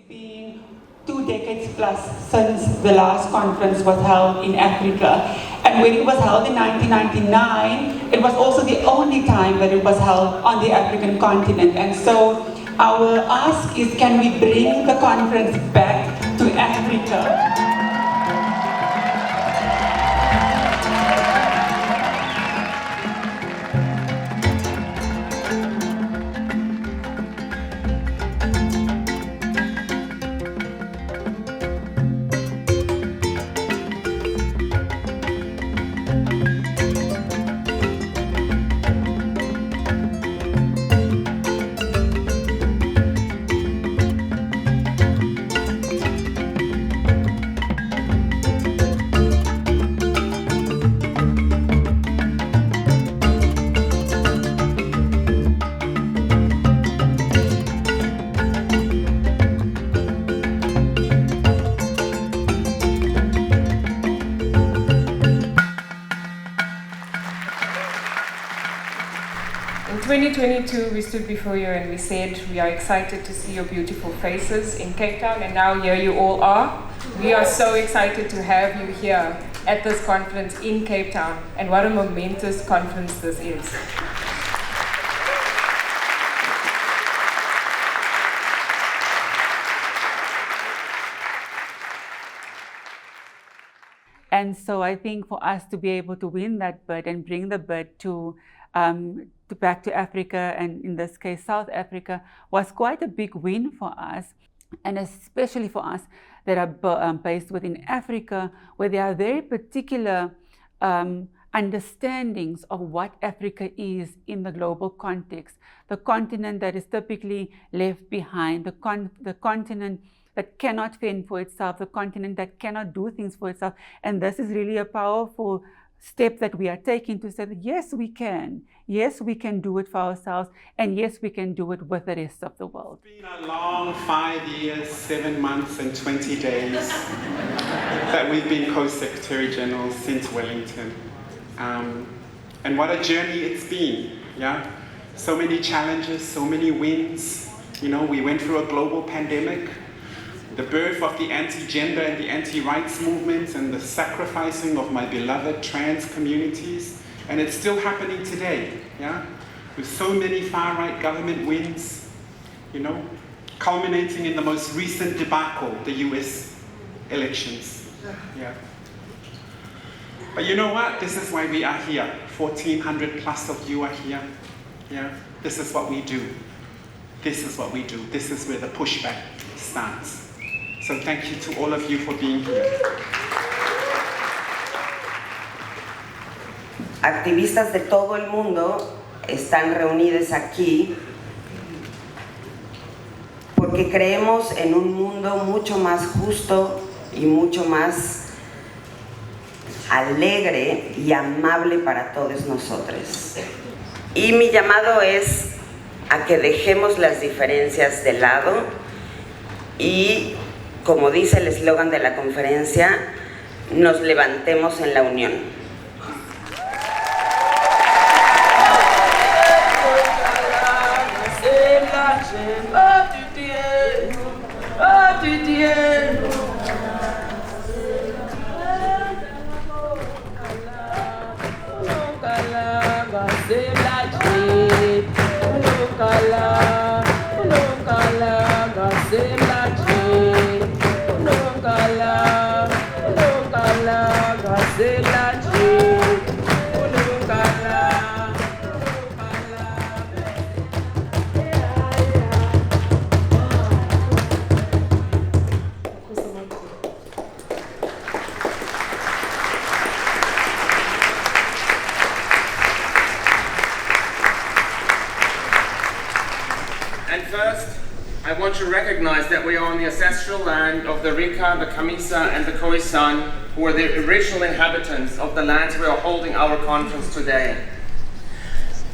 Being 2 decades plus since the last conference was held in Africa. And when it was held in 1999, it was also the only time that it was held on the African continent. And so our ask is, can we bring the conference back to Africa? In 2022, we stood before you and we said we are excited to see your beautiful faces in Cape Town, and now here you all are. We are so excited to have you here at this conference in Cape Town, and what a momentous conference this is. And so I think for us to be able to win that bid and bring the bid to back to Africa, and in this case South Africa, was quite a big win for us, and especially for us that are based within Africa, where there are very particular understandings of what Africa is in the global context, the continent that is typically left behind, the continent that cannot fend for itself, the continent that cannot do things for itself. And this is really a powerful step that we are taking to say that yes, we can. Yes, we can do it for ourselves, and yes, we can do it with the rest of the world. It's been a long 5 years, 7 months, and 20 days that we've been Co-Secretary Generals since Wellington. And what a journey it's been, yeah? So many challenges, so many wins. You know, we went through a global pandemic, the birth of the anti-gender and the anti-rights movements, and the sacrificing of my beloved trans communities. And it's still happening today, yeah? With so many far-right government wins, you know, culminating in the most recent debacle, the US elections, yeah? But you know what? This is why we are here. 1,400 plus of you are here, yeah? This is what we do. This is what we do. This is where the pushback starts. So thank you to all of you for being here. Activistas de todo el mundo están reunidos aquí porque creemos en un mundo mucho más justo y mucho más alegre y amable para todos nosotros. Y mi llamado es a que dejemos las diferencias de lado y, como dice el eslogan de la conferencia, nos levantemos en la unión. And first, I want to recognize that we are on the ancestral land of the Rika, the Kamisa, and the Khoisan, who are the original inhabitants of the lands we are holding our conference today.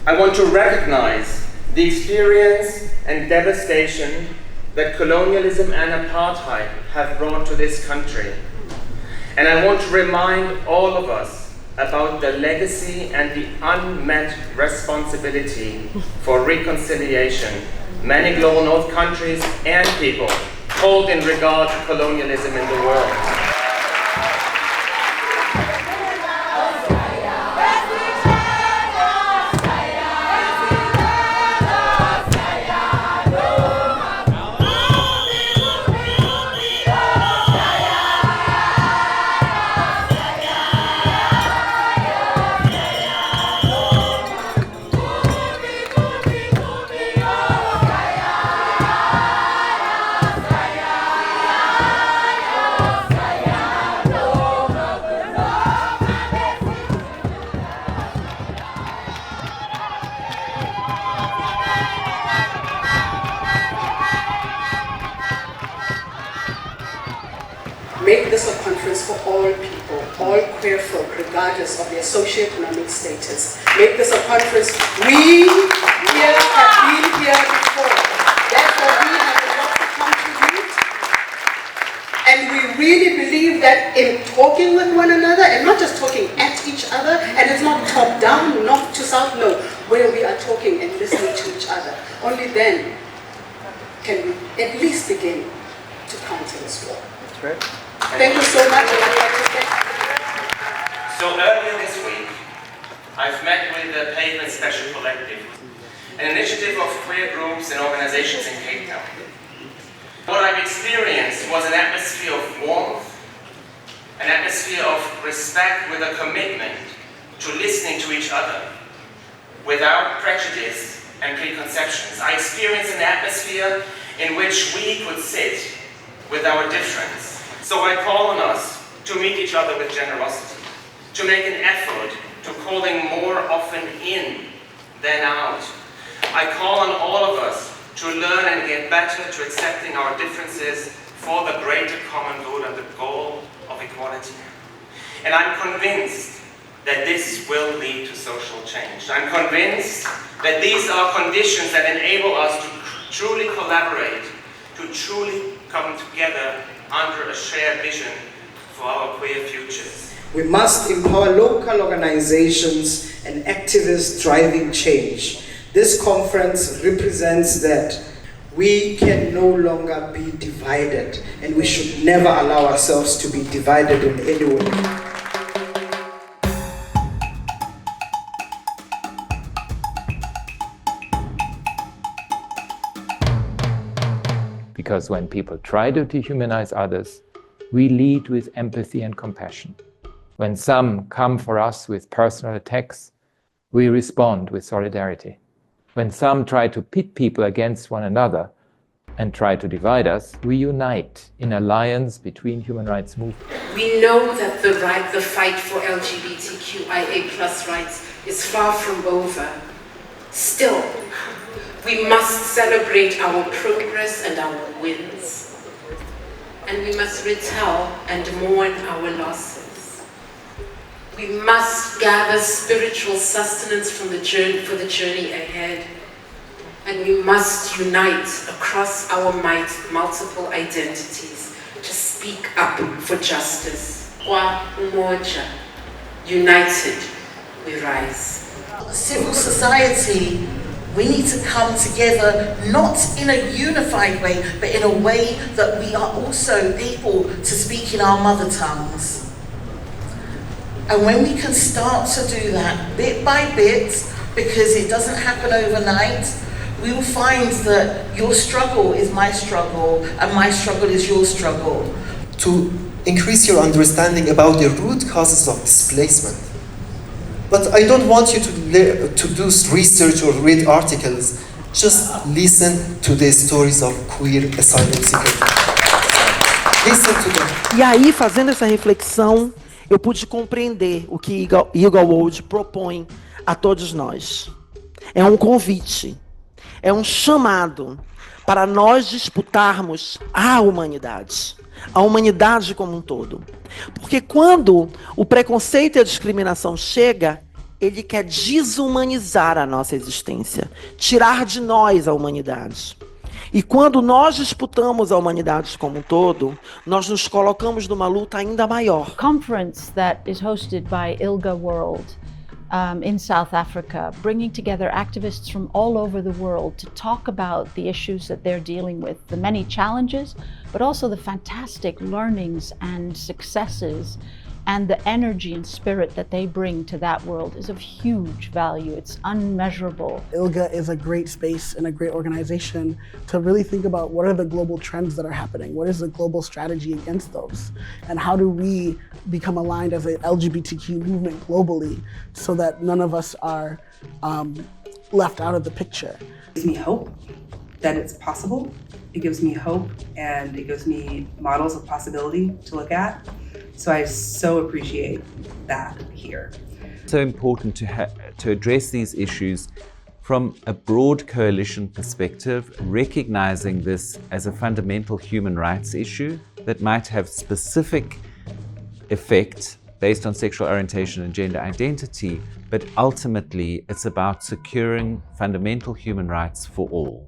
I want to recognize the experience and devastation that colonialism and apartheid have brought to this country. And I want to remind all of us about the legacy and the unmet responsibility for reconciliation many global north countries and people hold in regard to colonialism in the world. Make this a conference for all people, all queer folk, regardless of their socioeconomic status. Make this a conference. We here have been here before. Therefore, we have a lot to contribute. And we really believe that in talking with one another, and not just talking at each other, and it's not top down, not to south, no, where we are talking and listening to each other. Only then can we at least begin to counter this war. That's right. Thank you so much. So earlier this week, I've met with the Pavement Special Collective, an initiative of queer groups and organizations in Cape Town. What I've experienced was an atmosphere of warmth, an atmosphere of respect with a commitment to listening to each other without prejudice and preconceptions. I experienced an atmosphere in which we could sit with our difference. So I call on us to meet each other with generosity, to make an effort to calling more often in than out. I call on all of us to learn and get better to accepting our differences for the greater common good and the goal of equality. And I'm convinced that this will lead to social change. I'm convinced that these are conditions that enable us to truly collaborate, to truly come together under a shared vision for our queer futures. We must empower local organizations and activists driving change. This conference represents that we can no longer be divided, and we should never allow ourselves to be divided in any way. Because when people try to dehumanize others, we lead with empathy and compassion. When some come for us with personal attacks, we respond with solidarity. When some try to pit people against one another and try to divide us, we unite in alliance between human rights movements. We know that the fight for LGBTQIA+ rights is far from over. Still, we must celebrate our progress and our wins. And we must retell and mourn our losses. We must gather spiritual sustenance for the journey ahead. And we must unite across our multiple identities to speak up for justice. Kwa umoja, united we rise. Civil society, we need to come together, not in a unified way, but in a way that we are also able to speak in our mother tongues. And when we can start to do that bit by bit, because it doesn't happen overnight, we will find that your struggle is my struggle, and my struggle is your struggle. To increase your understanding about the root causes of displacement. But I don't want you to do research or read articles. Just listen to the stories of queer asylum seekers. Listen to them. E aí, fazendo essa reflexão, eu pude compreender o que ILGA World propõe a todos nós. É um convite, é um chamado para nós disputarmos a humanidade como um todo. Porque quando o preconceito e a discriminação chega, ele quer desumanizar a nossa existência, tirar de nós a humanidade. E quando nós disputamos a humanidade como um todo, nós nos colocamos numa luta ainda maior. Conference that is hosted by ILGA World in South Africa, bringing together activists from all over the world to talk about the issues that they're dealing with, the many challenges, but also the fantastic learnings and successes, and the energy and spirit that they bring to that world is of huge value. It's unmeasurable. ILGA is a great space and a great organization to really think about what are the global trends that are happening? What is the global strategy against those? And how do we become aligned as an LGBTQ movement globally so that none of us are left out of the picture? It gives me hope that it's possible. It gives me hope and it gives me models of possibility to look at. So I so appreciate that here. It's so important to address these issues from a broad coalition perspective, recognizing this as a fundamental human rights issue that might have specific effect based on sexual orientation and gender identity, but ultimately it's about securing fundamental human rights for all.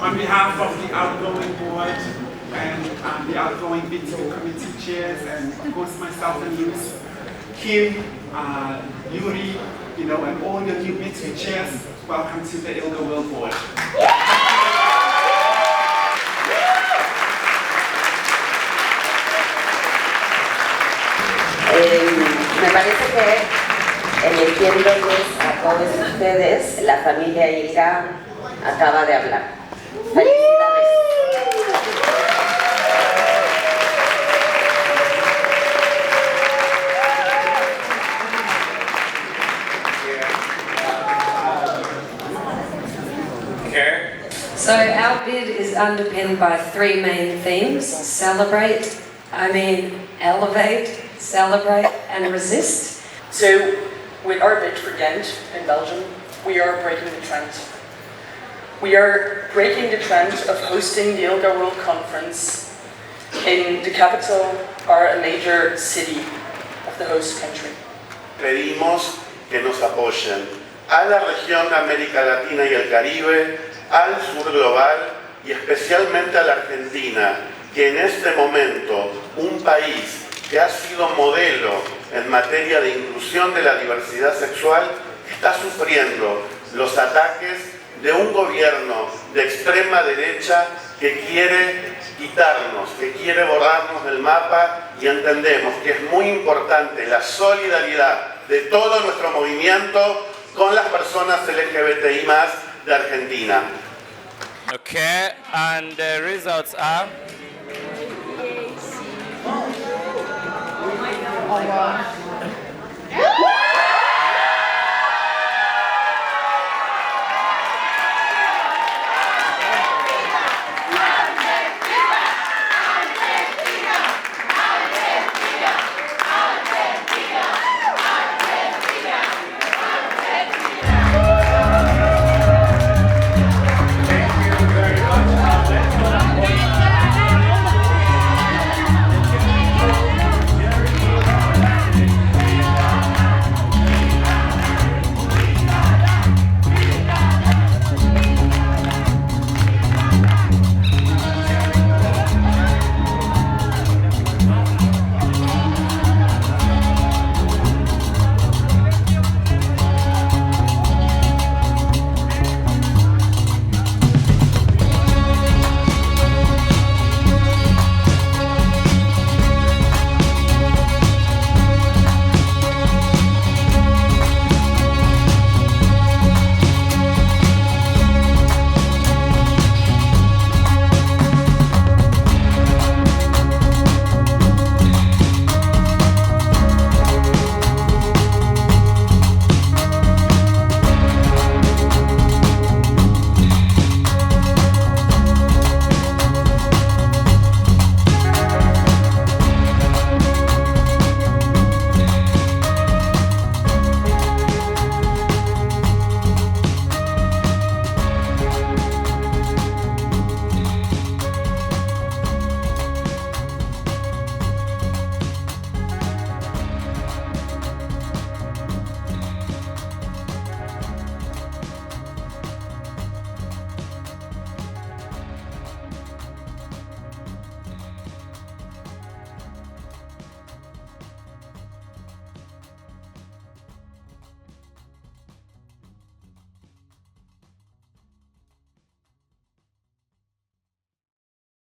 On behalf of the outgoing board and the outgoing BTO committee chairs, and of course myself and Luz, Kim, Yuri, and all your new BTO chairs, welcome to the ILGA World Board. Me parece que emitiéndoles a todos ustedes, la familia ILGA acaba de hablar. ¡Felicidades! So our bid is underpinned by three main themes: elevate, celebrate, and resist. So with our bid for Ghent in Belgium, we are breaking the trend. We are breaking the trend of hosting the ILGA World Conference in the capital or a major city of the host country. Pedimos que nos apoyen a la región América Latina y el Caribe, al sur global y especialmente a la Argentina, que en este momento, un país que ha sido modelo en materia de inclusión de la diversidad sexual, está sufriendo los ataques de un gobierno de extrema derecha que quiere quitarnos, que quiere borrarnos del mapa, y entendemos que es muy importante la solidaridad de todo nuestro movimiento con las personas LGBTI+ de Argentina. Okay, and the results are?